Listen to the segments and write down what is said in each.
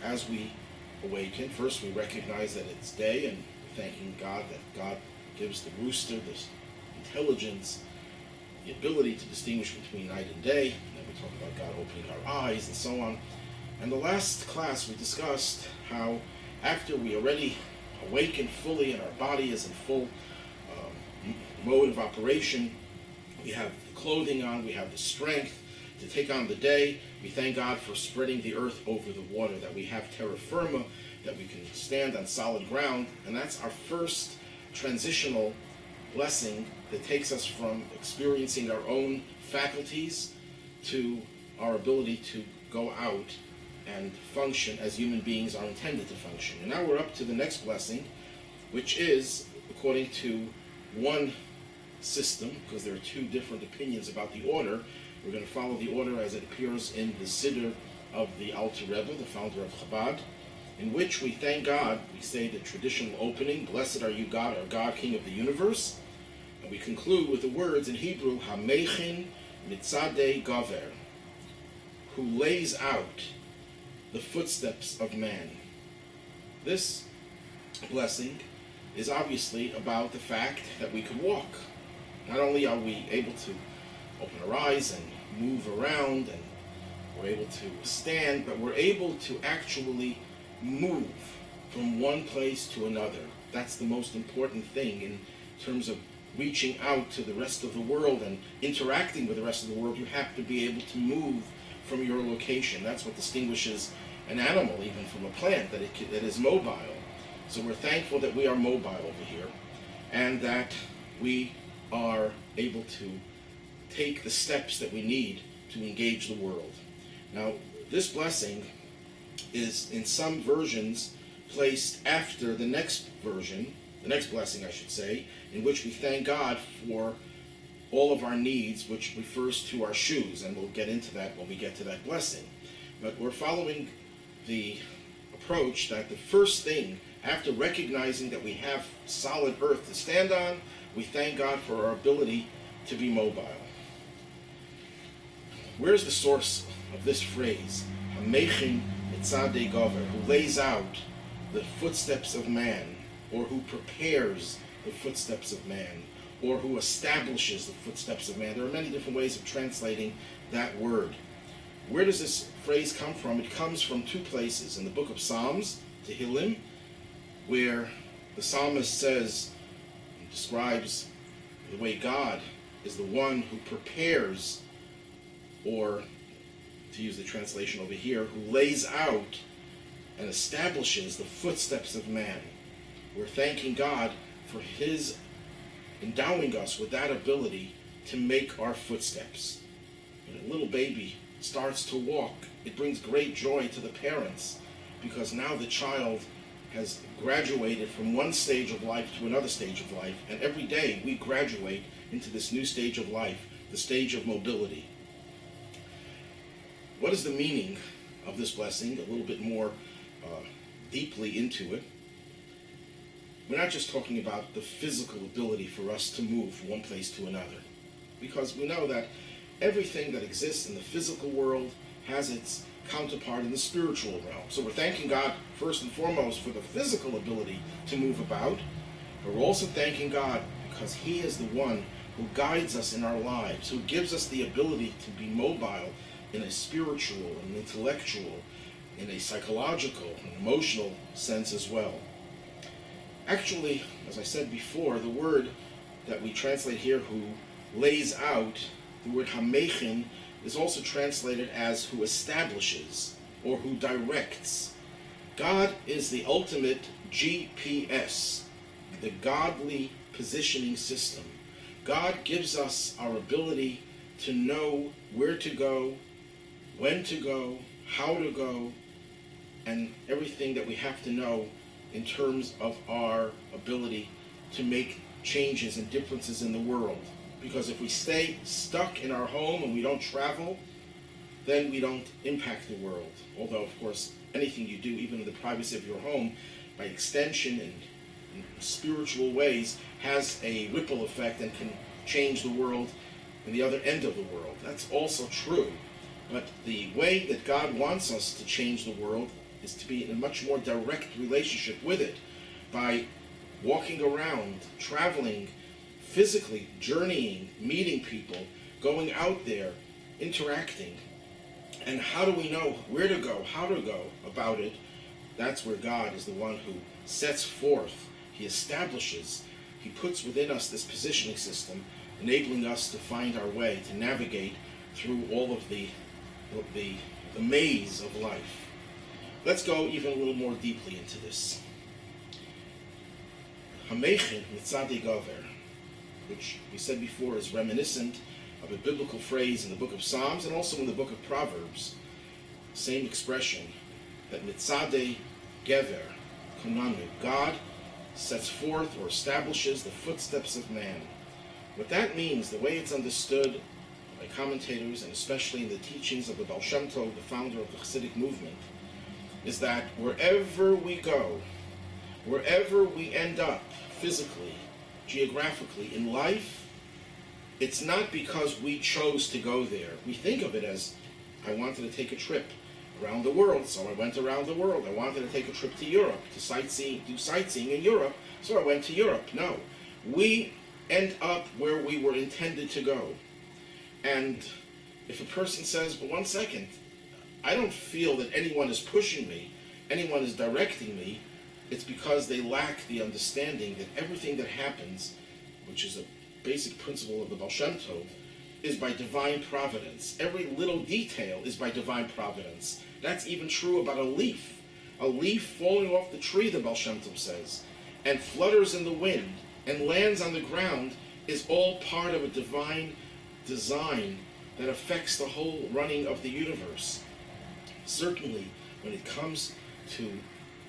as we awaken, first we recognize that it's day, and thanking God that God gives the rooster this intelligence, the ability to distinguish between night and day. And then we talk about God opening our eyes and so on. And the last class we discussed how after we already awaken fully and our body is in full mode of operation, we have the clothing on, we have the strength to take on the day. We thank God for spreading the earth over the water, that we have terra firma, that we can stand on solid ground. And that's our first transitional blessing that takes us from experiencing our own faculties to our ability to go out and function as human beings are intended to function. And now we're up to the next blessing, which is, according to one system, because there are two different opinions about the order, we're going to follow the order as it appears in the Siddur of the Alter Rebbe, the founder of Chabad, in which we thank God. We say the traditional opening, "Blessed are you, God, our God, King of the universe." And we conclude with the words in Hebrew, "Hamechin mitzadei gaver," who lays out the footsteps of man. This blessing is obviously about the fact that we can walk. Not only are we able to open our eyes and move around, and we're able to stand, but we're able to actually move from one place to another. That's the most important thing in terms of reaching out to the rest of the world and interacting with the rest of the world. You have to be able to move from your location. That's what distinguishes an animal even from a plant, that is mobile. So we're thankful that we are mobile over here, and that we are able to take the steps that we need to engage the world. Now, this blessing is in some versions placed after the next version, the next blessing I should say, in which we thank God for all of our needs, which refers to our shoes, and we'll get into that when we get to that blessing. But we're following the approach that the first thing, after recognizing that we have solid earth to stand on, we thank God for our ability to be mobile. Where's the source of this phrase, Hamechin mitzadei gaver, who lays out the footsteps of man, or who prepares the footsteps of man, or who establishes the footsteps of man? There are many different ways of translating that word. Where does this phrase come from? It comes from two places. In the book of Psalms, Tehillim, where the psalmist says, describes the way God is the one who prepares, or to use the translation over here, who lays out and establishes the footsteps of man. We're thanking God for his endowing us with that ability to make our footsteps. When a little baby starts to walk, it brings great joy to the parents, because now the child has graduated from one stage of life to another stage of life, and every day we graduate into this new stage of life, the stage of mobility. What is the meaning of this blessing? A little bit more deeply into it. We're not just talking about the physical ability for us to move from one place to another, because we know that everything that exists in the physical world has its counterpart in the spiritual realm. So we're thanking God first and foremost for the physical ability to move about, but we're also thanking God because he is the one who guides us in our lives, who gives us the ability to be mobile in a spiritual, an intellectual, in a psychological, and emotional sense as well. Actually, as I said before, the word that we translate here, who lays out, the word hamechin, is also translated as who establishes or who directs. God is the ultimate GPS, the godly positioning system. God gives us our ability to know where to go, when to go, how to go, and everything that we have to know in terms of our ability to make changes and differences in the world. Because if we stay stuck in our home and we don't travel, then we don't impact the world. Although, of course, anything you do, even in the privacy of your home, by extension and in spiritual ways, has a ripple effect and can change the world in the other end of the world. That's also true. But the way that God wants us to change the world is to be in a much more direct relationship with it by walking around, traveling, physically journeying, meeting people, going out there, interacting. And how do we know where to go, how to go about it? That's where God is the one who sets forth, he establishes, he puts within us this positioning system, enabling us to find our way, to navigate through all of the maze of life. Let's go even a little more deeply into this. Hamechin mitzadei gover, which we said before is reminiscent of a biblical phrase in the book of Psalms and also in the book of Proverbs. Same expression, that mitzadei gever konanu, God sets forth or establishes the footsteps of man. What that means, the way it's understood by commentators, and especially in the teachings of the Baal Shem Tov, the founder of the Hasidic movement, is that wherever we go, wherever we end up physically, geographically in life, it's not because we chose to go there. We think of it as, I wanted to take a trip around the world, so I went around the world. I wanted to take a trip to Europe, to do sightseeing in Europe, so I went to Europe. No, we end up where we were intended to go. And if a person says, but one second, I don't feel that anyone is pushing me, anyone is directing me, it's because they lack the understanding that everything that happens, which is a basic principle of the Baal Shem Tov, is by divine providence. Every little detail is by divine providence. That's even true about a leaf. A leaf falling off the tree, the Baal Shem Tov says, and flutters in the wind and lands on the ground is all part of a divine design that affects the whole running of the universe. Certainly, when it comes to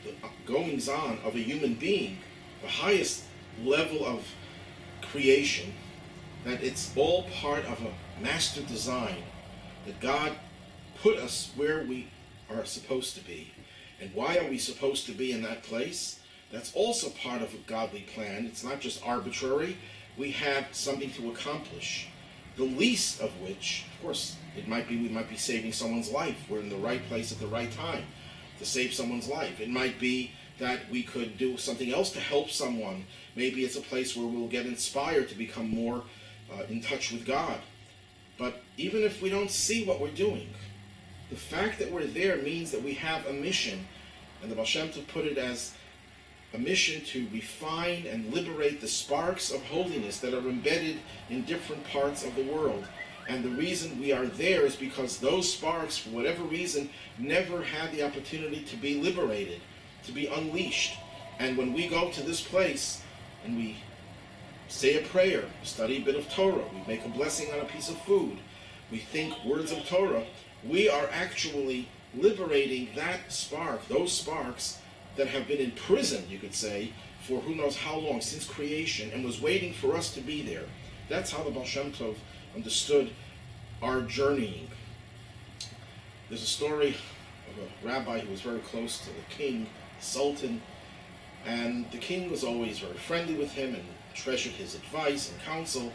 the goings-on of a human being, the highest level of creation, that it's all part of a master design, that God put us where we are supposed to be. And why are we supposed to be in that place? That's also part of a godly plan. It's not just arbitrary. We have something to accomplish. The least of which, of course, it might be we might be saving someone's life. We're in the right place at the right time to save someone's life. It might be that we could do something else to help someone. Maybe it's a place where we'll get inspired to become more in touch with God. But even if we don't see what we're doing, the fact that we're there means that we have a mission. And the Baal Shem Tov put it as a mission to refine and liberate the sparks of holiness that are embedded in different parts of the world. And the reason we are there is because those sparks, for whatever reason, never had the opportunity to be liberated, to be unleashed. And when we go to this place and we say a prayer, study a bit of Torah, we make a blessing on a piece of food, we think words of Torah, we are actually liberating that spark, those sparks that have been in prison, you could say, for who knows how long, since creation, and was waiting for us to be there. That's how the Baal Shem Tov understood our journeying. There's a story of a rabbi who was very close to the king, the sultan, and the king was always very friendly with him and treasured his advice and counsel.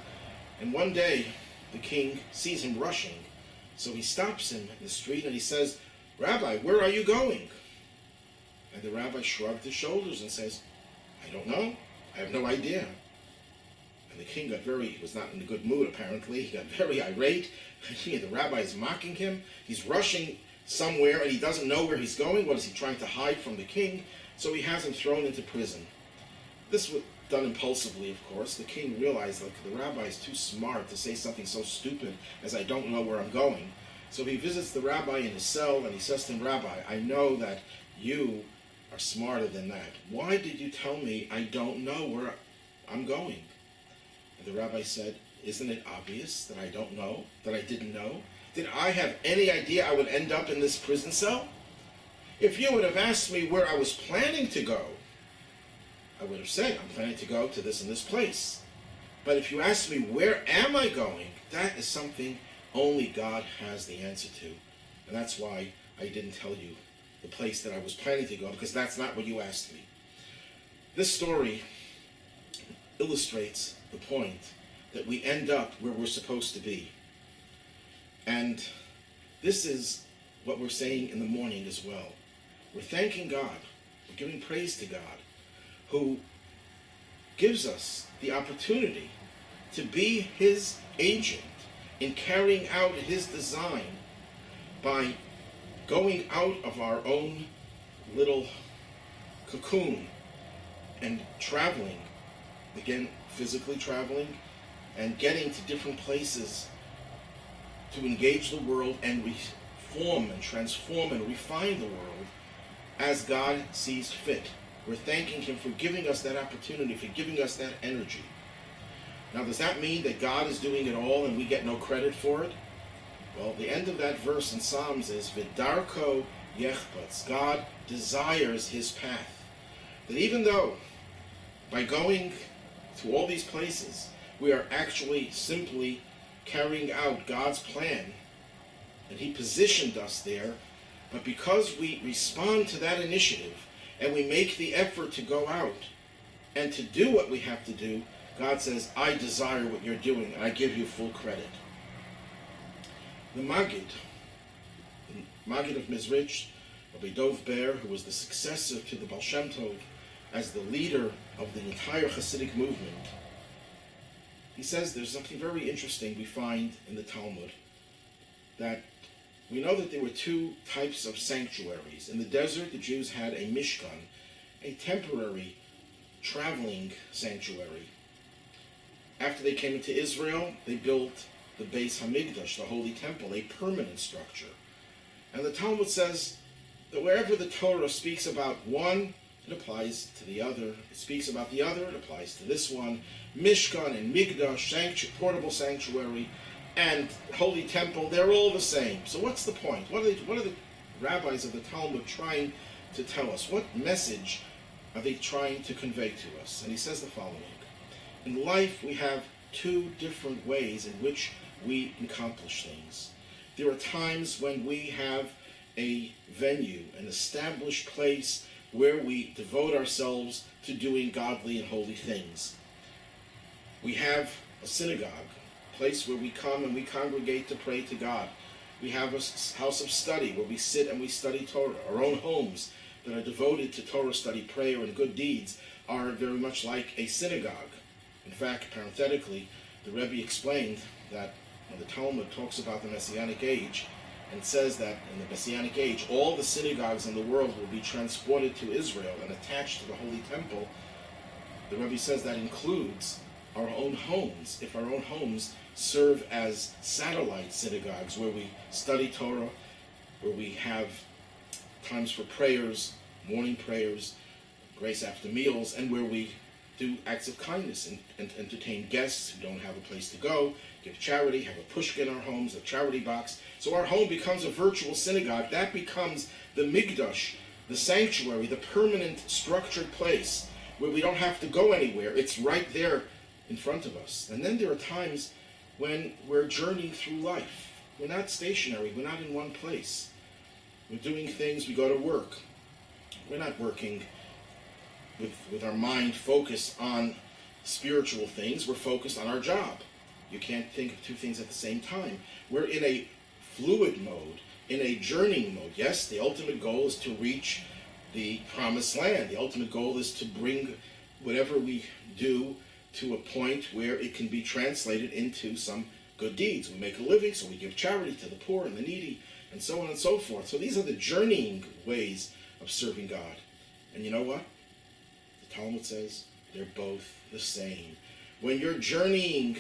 And one day, the king sees him rushing, so he stops him in the street and he says, "Rabbi, where are you going?" And the rabbi shrugged his shoulders and says, "I don't know. I have no idea." And the king he was not in a good mood apparently. He got very irate. The rabbi is mocking him. He's rushing somewhere and he doesn't know where he's going. What is he trying to hide from the king? So he has him thrown into prison. This was done impulsively, of course. The king realized the rabbi is too smart to say something so stupid as "I don't know where I'm going." So he visits the rabbi in his cell and he says to him, "Rabbi, I know that you are smarter than that. Why did you tell me I don't know where I'm going?" And the rabbi said, "Isn't it obvious that I don't know, that I didn't know? Did I have any idea I would end up in this prison cell? If you would have asked me where I was planning to go, I would have said, I'm planning to go to this and this place. But if you ask me where am I going, that is something only God has the answer to. And that's why I didn't tell you the place that I was planning to go, because that's not what you asked me." This story illustrates the point that we end up where we're supposed to be. And this is what we're saying in the morning as well. We're thanking God. We're giving praise to God, who gives us the opportunity to be his agent in carrying out his design by going out of our own little cocoon and traveling, again, physically traveling, and getting to different places to engage the world and reform and transform and refine the world as God sees fit. We're thanking him for giving us that opportunity, for giving us that energy. Now, does that mean that God is doing it all and we get no credit for it? Well, the end of that verse in Psalms is, V'darko yechpatz. God desires his path. That even though by going to all these places, we are actually simply carrying out God's plan, and he positioned us there, but because we respond to that initiative and we make the effort to go out and to do what we have to do, God says, I desire what you're doing, and I give you full credit. The Maggid of Mizrich, Rabbi Dov Ber, who was the successor to the Baal Shem Tov as the leader of the entire Hasidic movement, he says there's something very interesting we find in the Talmud, that we know that there were two types of sanctuaries. In the desert, the Jews had a Mishkan, a temporary traveling sanctuary. After they came into Israel, they built the Beis Hamikdash, the Holy Temple, a permanent structure. And the Talmud says that wherever the Torah speaks about one, it applies to the other. It speaks about the other, it applies to this one. Mishkan and Migdash, portable sanctuary, and Holy Temple, they're all the same. So what's the point? What are the rabbis of the Talmud trying to tell us? What message are they trying to convey to us? And he says the following. In life, we have two different ways in which we accomplish things. There are times when we have a venue, an established place where we devote ourselves to doing godly and holy things. We have a synagogue, a place where we come and we congregate to pray to God. We have a house of study where we sit and we study Torah. Our own homes that are devoted to Torah study, prayer, and good deeds are very much like a synagogue. In fact, parenthetically, the Rebbe explained that when the Talmud talks about the Messianic age and says that in the Messianic age, all the synagogues in the world will be transported to Israel and attached to the Holy Temple, the Rebbe says that includes our own homes. If our own homes serve as satellite synagogues where we study Torah, where we have times for prayers, morning prayers, grace after meals, and where we do acts of kindness and entertain guests who don't have a place to go, give charity, have a pushka in our homes, a charity box. So our home becomes a virtual synagogue. That becomes the Migdash, the sanctuary, the permanent structured place where we don't have to go anywhere. It's right there in front of us. And then there are times when we're journeying through life. We're not stationary. We're not in one place. We're doing things. We go to work. We're not working with our mind focused on spiritual things. We're focused on our job. You can't think of two things at the same time. We're in a fluid mode, in a journeying mode. Yes, the ultimate goal is to reach the promised land. The ultimate goal is to bring whatever we do to a point where it can be translated into some good deeds. We make a living, so we give charity to the poor and the needy, and so on and so forth. So these are the journeying ways of serving God. And you know what? The Talmud says they're both the same. When you're journeying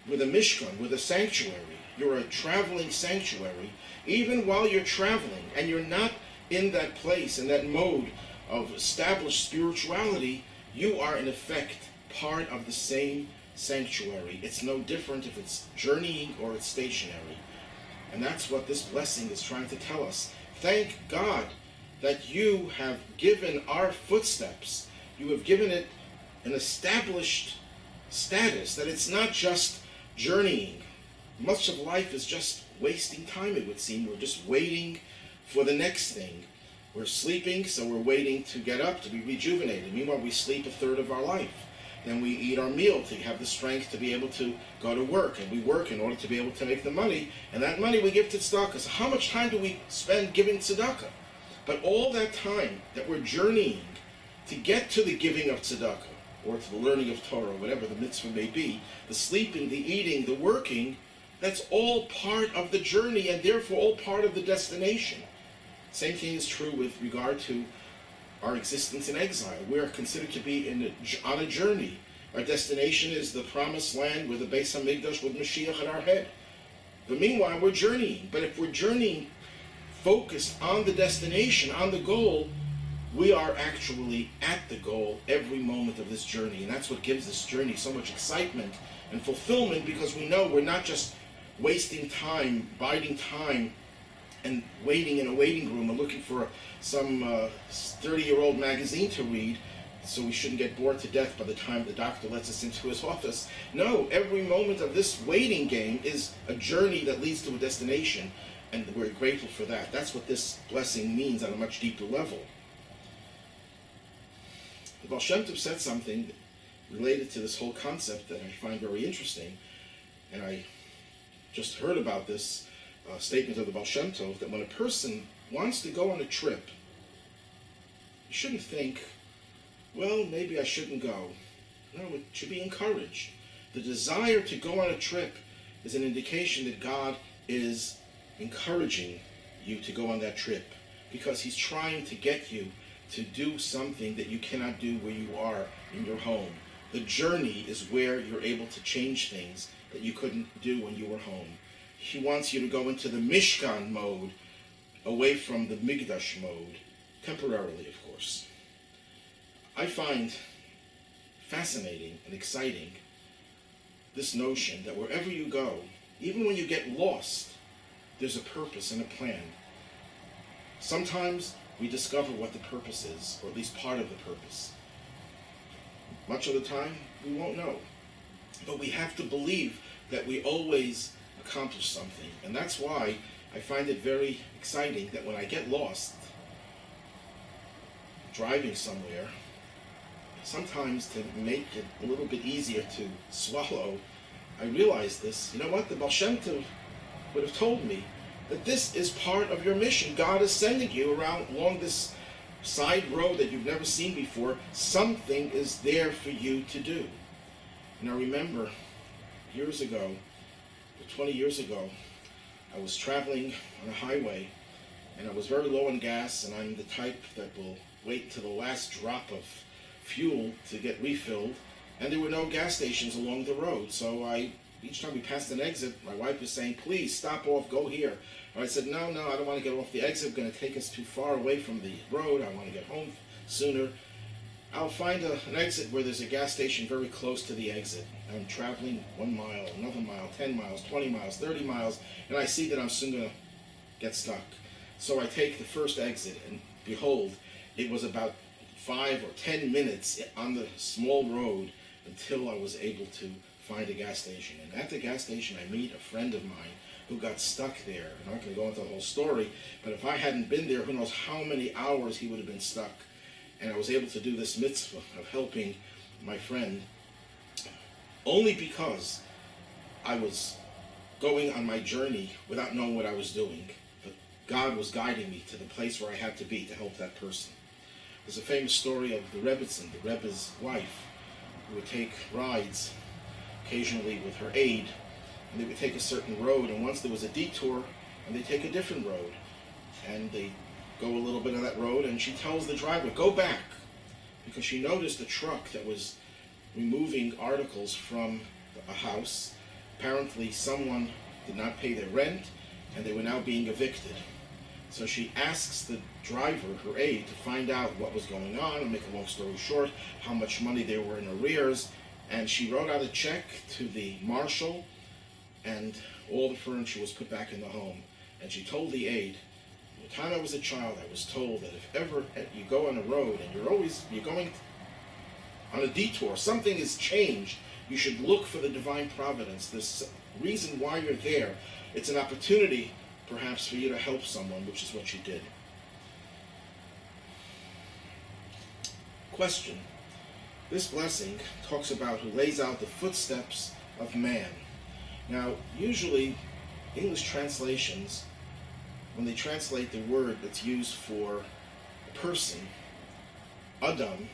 with a mishkan, with a sanctuary, you're a traveling sanctuary, even while you're traveling and you're not in that place, in that mode of established spirituality, you are in effect part of the same sanctuary. It's no different if it's journeying or it's stationary. And that's what this blessing is trying to tell us. Thank God that you have given our footsteps, you have given it an established status, that it's not just journeying. Much of life is just wasting time, it would seem. We're just waiting for the next thing. We're sleeping, so we're waiting to get up, to be rejuvenated. Meanwhile, we sleep a third of our life. Then we eat our meal to have the strength to be able to go to work, and we work in order to be able to make the money, and that money we give to tzedakah. So how much time do we spend giving tzedakah? But all that time that we're journeying to get to the giving of tzedakah, or to the learning of Torah, whatever the mitzvah may be, the sleeping, the eating, the working, that's all part of the journey and therefore all part of the destination. Same thing is true with regard to our existence in exile. We're considered to be on a journey. Our destination is the promised land with the Beis HaMikdash with Mashiach at our head. But meanwhile, we're journeying. But if we're journeying focused on the destination, on the goal, we are actually at the goal every moment of this journey. And that's what gives this journey so much excitement and fulfillment, because we know we're not just wasting time, biding time, and waiting in a waiting room and looking for some 30-year-old magazine to read, so we shouldn't get bored to death by the time the doctor lets us into his office. No, every moment of this waiting game is a journey that leads to a destination, and we're grateful for that. That's what this blessing means on a much deeper level. The Baal Shem Tov said something related to this whole concept that I find very interesting, and I just heard about this statement of the Baal Shem Tov, that when a person wants to go on a trip, you shouldn't think, well, maybe I shouldn't go. No, it should be encouraged. The desire to go on a trip is an indication that God is encouraging you to go on that trip, because he's trying to get you to do something that you cannot do where you are in your home. The journey is where you're able to change things that you couldn't do when you were home. He wants you to go into the Mishkan mode, away from the Migdash mode, temporarily, of course. I find fascinating and exciting this notion that wherever you go, even when you get lost, there's a purpose and a plan. Sometimes we discover what the purpose is, or at least part of the purpose. Much of the time, we won't know. But we have to believe that we always accomplish something. And that's why I find it very exciting that when I get lost, driving somewhere, sometimes to make it a little bit easier to swallow, I realize this. You know what? The Baal Shem Tov would have told me that this is part of your mission. God is sending you around along this side road that you've never seen before. Something is there for you to do. And I remember years ago, 20 years ago, I was traveling on a highway, and I was very low on gas, and I'm the type that will wait to the last drop of fuel to get refilled, and there were no gas stations along the road. So each time we passed an exit, my wife was saying, please stop off, go here. And I said, no, I don't want to get off the exit. It's going to take us too far away from the road. I want to get home sooner. I'll find an exit where there's a gas station very close to the exit. I'm traveling 1 mile, another mile, 10 miles, 20 miles, 30 miles, and I see that I'm soon going to get stuck. So I take the first exit, and behold, it was about 5 or 10 minutes on the small road until I was able to find a gas station. And at the gas station, I meet a friend of mine who got stuck there. I'm not going to go into the whole story, but if I hadn't been there, who knows how many hours he would have been stuck. And I was able to do this mitzvah of helping my friend only because I was going on my journey without knowing what I was doing. But God was guiding me to the place where I had to be to help that person. There's a famous story of the Rebbetzin, the Rebbe's wife, who would take rides occasionally with her aide, and they would take a certain road, and once there was a detour, and they take a different road, and they go a little bit of that road, and she tells the driver, go back, because she noticed a truck that was removing articles from a house. Apparently someone did not pay their rent, and they were now being evicted. So she asks the driver, her aide, to find out what was going on, and make a long story short, how much money they were in arrears, and she wrote out a check to the marshal, and all the furniture was put back in the home. And she told the aide, the time I was a child, I was told that if ever you go on a road and you're going on a detour, something has changed, you should look for the divine providence, this reason why you're there. It's an opportunity, perhaps, for you to help someone, which is what she did. Question. This blessing talks about who lays out the footsteps of man. Now, usually, English translations, when they translate the word that's used for person, Adam,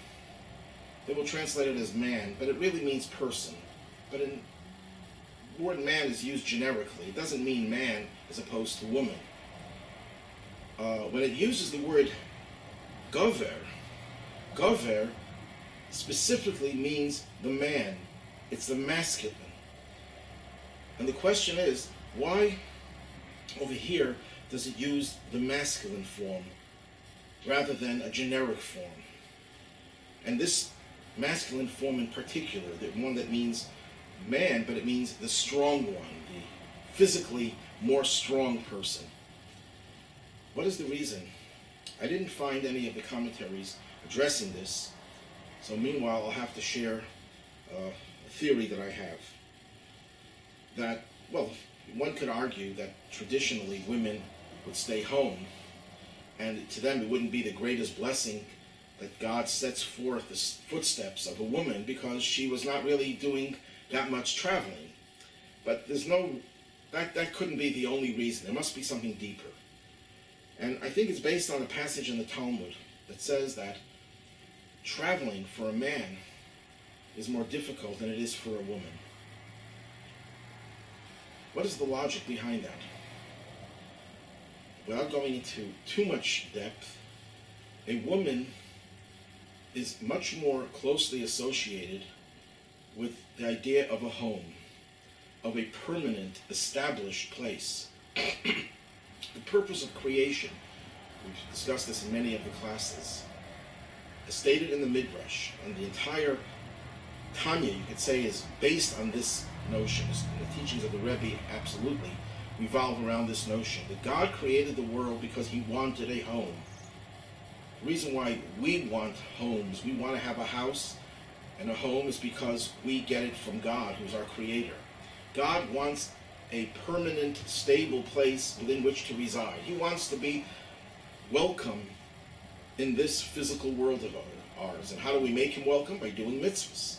they will translate it as man, but it really means person. But the word man is used generically. It doesn't mean man as opposed to woman. When it uses the word gover specifically means the man. It's the masculine. And the question is, why over here does it use the masculine form rather than a generic form? And this masculine form in particular, the one that means man, but it means the strong one, the physically more strong person. What is the reason? I didn't find any of the commentaries addressing this, so meanwhile I'll have to share a theory that I have. That, well, one could argue that traditionally women would stay home, and to them it wouldn't be the greatest blessing that God sets forth the footsteps of a woman because she was not really doing that much traveling. But there's no, that couldn't be the only reason. There must be something deeper. And I think it's based on a passage in the Talmud that says that traveling for a man is more difficult than it is for a woman. What is the logic behind that? Without going into too much depth, a woman is much more closely associated with the idea of a home, of a permanent, established place. The purpose of creation, we've discussed this in many of the classes, is stated in the Midrash, and the entire Tanya, you could say, is based on this notion. The teachings of the Rebbe absolutely revolve around this notion that God created the world because he wanted a home. The reason why we want homes, we want to have a house and a home, is because we get it from God, who's our creator. God wants a permanent, stable place within which to reside. He wants to be welcome in this physical world of ours. And how do we make him welcome? By doing mitzvahs.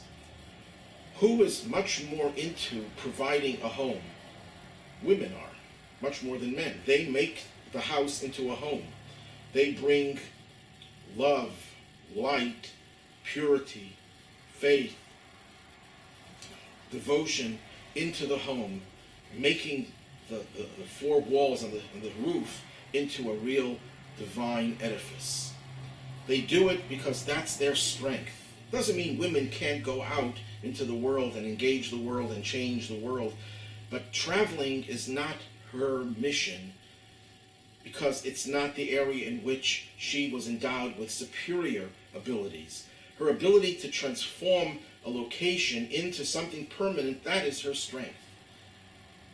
Who is much more into providing a home? Women are, much more than men. They make the house into a home. They bring love, light, purity, faith, devotion into the home, making the four walls and the roof into a real divine edifice. They do it because that's their strength. Doesn't mean women can't go out into the world and engage the world and change the world, but traveling is not her mission because it's not the area in which she was endowed with superior abilities. Her ability to transform a location into something permanent, that is her strength.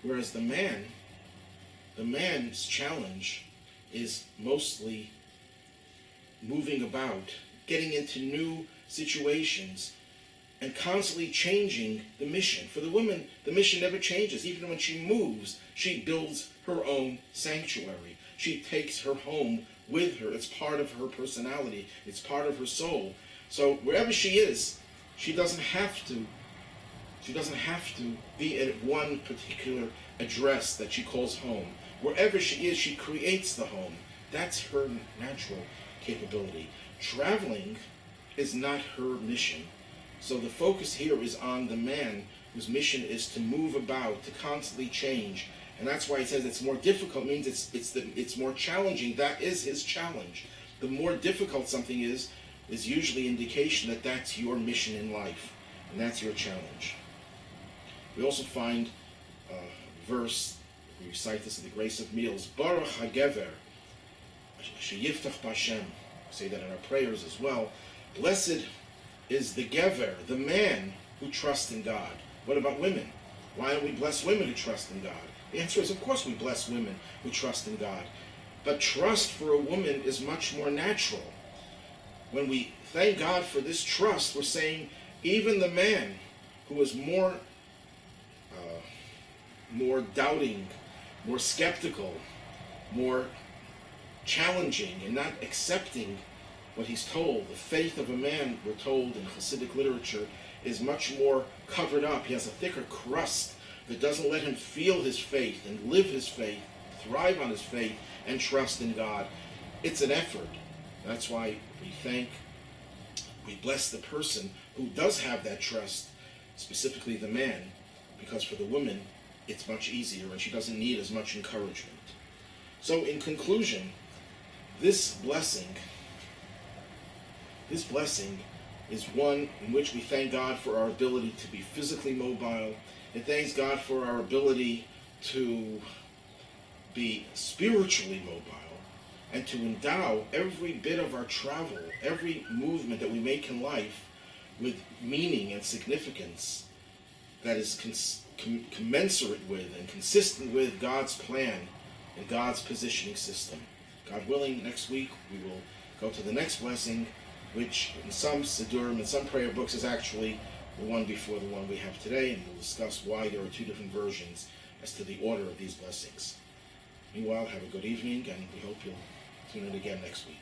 Whereas the man's challenge is mostly moving about, getting into new situations, and constantly changing the mission. For the woman, the mission never changes. Even when she moves, she builds her own sanctuary. She takes her home with her. It's part of her personality. It's part of her soul. So wherever she is, she doesn't have to be at one particular address that she calls home. Wherever she is, she creates the home. That's her natural capability. Traveling is not her mission. So the focus here is on the man whose mission is to move about, to constantly change. And that's why it says it's more difficult, means it's more challenging. That is his challenge. The more difficult something is usually indication that that's your mission in life, and that's your challenge. We also find a verse, we recite this in the Grace of Meals, Baruch HaGever, Sheyiftach B'Hashem. We say that in our prayers as well. Blessed is the Gever, the man who trusts in God. What about women? Why don't we bless women who trust in God? The answer is, of course we bless women who trust in God. But trust for a woman is much more natural. When we thank God for this trust, we're saying even the man who is more doubting, more skeptical, more challenging, and not accepting what he's told. The faith of a man, we're told in Hasidic literature, is much more covered up. He has a thicker crust that doesn't let him feel his faith and live his faith, thrive on his faith, and trust in God. It's an effort. That's why we bless the person who does have that trust, specifically the man, because for the woman, it's much easier and she doesn't need as much encouragement. So in conclusion, this blessing is one in which we thank God for our ability to be physically mobile. It thanks God for our ability to be spiritually mobile and to endow every bit of our travel, every movement that we make in life with meaning and significance that is commensurate with and consistent with God's plan and God's positioning system. God willing, next week we will go to the next blessing, which in some Siddurim and some prayer books is actually the one before the one we have today, and we'll discuss why there are two different versions as to the order of these blessings. Meanwhile, have a good evening, and we hope you'll tune in again next week.